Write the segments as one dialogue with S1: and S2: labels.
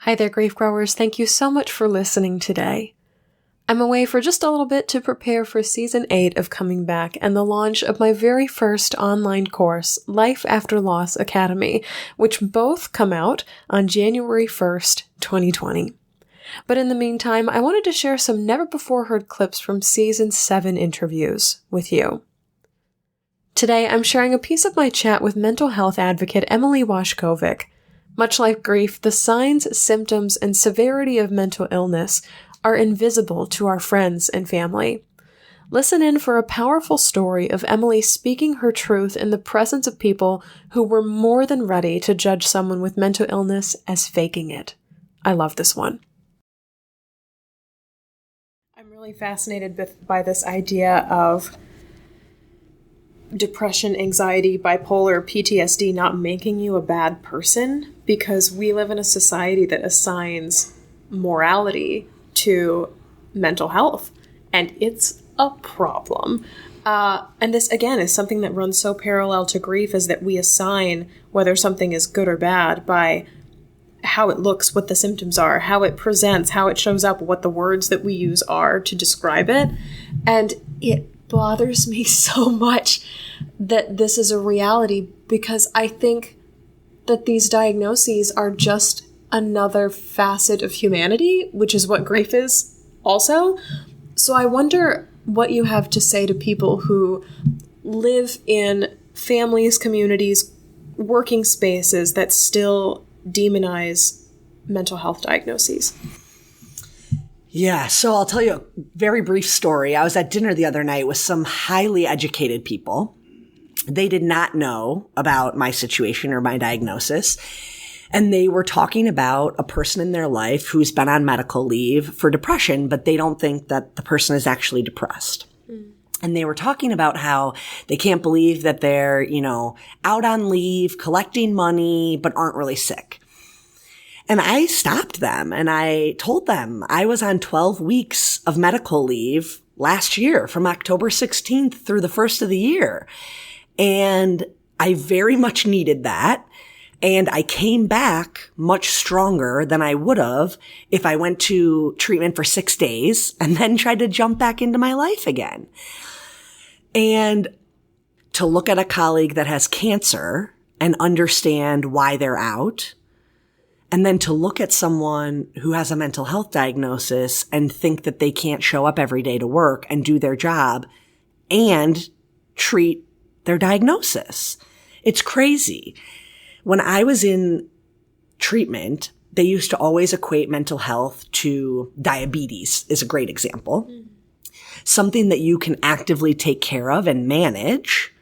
S1: Hi there, grief growers. Thank you so much for listening today. I'm away for just a little bit to prepare for Season 8 of Coming Back and the launch of my very first online course, Life After Loss Academy, which both come out on January 1st, 2020. But in the meantime, I wanted to share some never-before-heard clips from Season 7 interviews with you. Today, I'm sharing a piece of my chat with mental health advocate Emily Washcovick. Much like grief, the signs, symptoms, and severity of mental illness are invisible to our friends and family. Listen in for a powerful story of Emily speaking her truth in the presence of people who were more than ready to judge someone with mental illness as faking it. I love this one. I'm really fascinated by this idea of depression, anxiety, bipolar, PTSD not making you a bad person, because we live in a society that assigns morality to mental health, and it's a problem. And this, again, is something that runs so parallel to grief, is that we assign whether something is good or bad by how it looks, what the symptoms are, how it presents, how it shows up, what the words that we use are to describe it. And it bothers me so much that this is a reality, because I think that these diagnoses are just another facet of humanity, which is what grief is also. So I wonder what you have to say to people who live in families, communities, working spaces that still demonize mental health diagnoses.
S2: Yeah, so I'll tell you a very brief story. I was at dinner the other night with some highly educated people. They did not know about my situation or my diagnosis. And they were talking about a person in their life who's been on medical leave for depression, but they don't think that the person is actually depressed. And they were talking about how they can't believe that they're, out on leave, collecting money, but aren't really sick. And I stopped them and I told them I was on 12 weeks of medical leave last year from October 16th through the first of the year. And I very much needed that. And I came back much stronger than I would have if I went to treatment for 6 days and then tried to jump back into my life again. And to look at a colleague that has cancer and understand why they're out, and then to look at someone who has a mental health diagnosis and think that they can't show up every day to work and do their job and treat their diagnosis. It's crazy. When I was in treatment, they used to always equate mental health to diabetes, is a great example. Something that you can actively take care of and manage.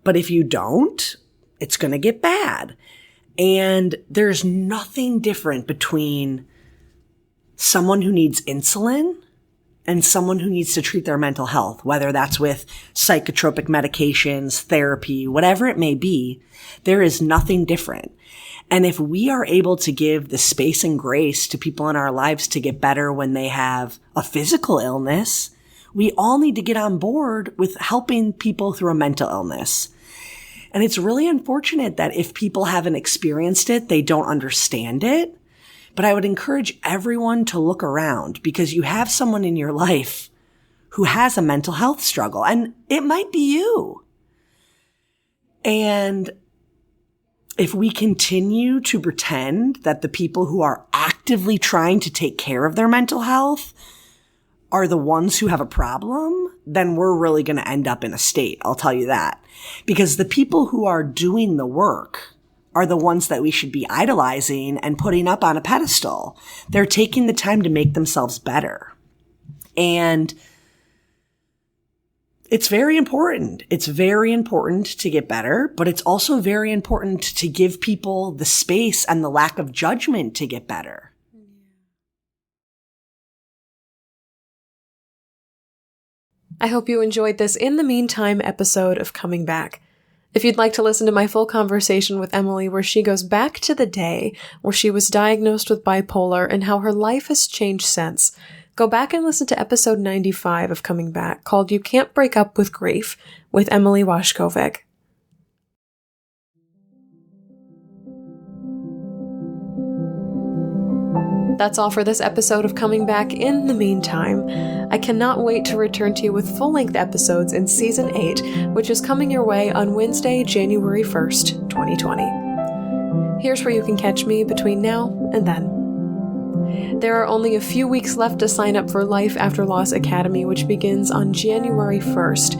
S2: But if you don't, it's going to get bad. And there's nothing different between someone who needs insulin and someone who needs to treat their mental health, whether that's with psychotropic medications, therapy, whatever it may be. There is nothing different. And if we are able to give the space and grace to people in our lives to get better when they have a physical illness, we all need to get on board with helping people through a mental illness. And it's really unfortunate that if people haven't experienced it, they don't understand it. But I would encourage everyone to look around, because you have someone in your life who has a mental health struggle, and it might be you. And if we continue to pretend that the people who are actively trying to take care of their mental health are the ones who have a problem, then we're really going to end up in a state. I'll tell you that. Because the people who are doing the work are the ones that we should be idolizing and putting up on a pedestal. They're taking the time to make themselves better. And it's very important. It's very important to get better, but it's also very important to give people the space and the lack of judgment to get better.
S1: I hope you enjoyed this In the Meantime episode of Coming Back. If you'd like to listen to my full conversation with Emily, where she goes back to the day where she was diagnosed with bipolar and how her life has changed since, go back and listen to episode 95 of Coming Back, called You Can't Break Up with Grief, with Emily Washcovick. That's all for this episode of Coming Back. In the meantime, I cannot wait to return to you with full-length episodes in Season 8, which is coming your way on Wednesday, January 1st, 2020. Here's where you can catch me between now and then. There are only a few weeks left to sign up for Life After Loss Academy, which begins on January 1st.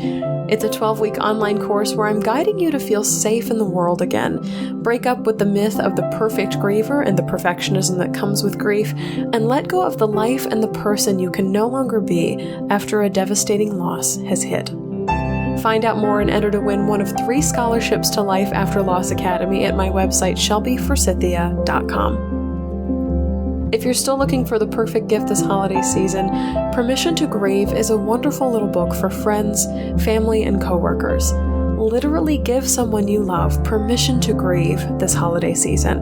S1: It's a 12-week online course where I'm guiding you to feel safe in the world again, break up with the myth of the perfect griever and the perfectionism that comes with grief, and let go of the life and the person you can no longer be after a devastating loss has hit. Find out more and enter to win one of 3 scholarships to Life After Loss Academy at my website, shelbyforsythia.com. If you're still looking for the perfect gift this holiday season, Permission to Grieve is a wonderful little book for friends, family, and coworkers. Literally give someone you love permission to grieve this holiday season.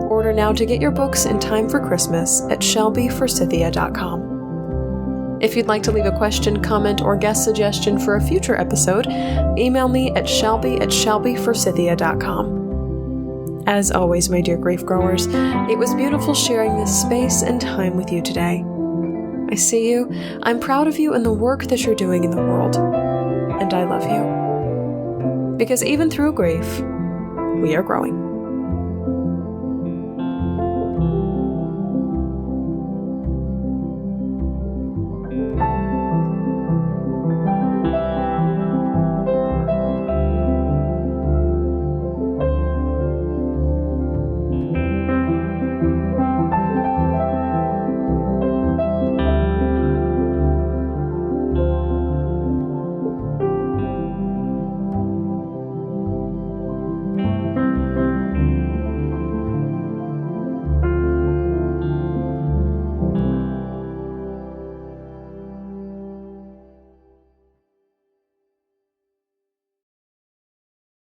S1: Order now to get your books in time for Christmas at shelbyforsythia.com. If you'd like to leave a question, comment, or guest suggestion for a future episode, email me at shelby@shelbyforsythia.com. As always, my dear grief growers, it was beautiful sharing this space and time with you today. I see you, I'm proud of you and the work that you're doing in the world, and I love you. Because even through grief, we are growing.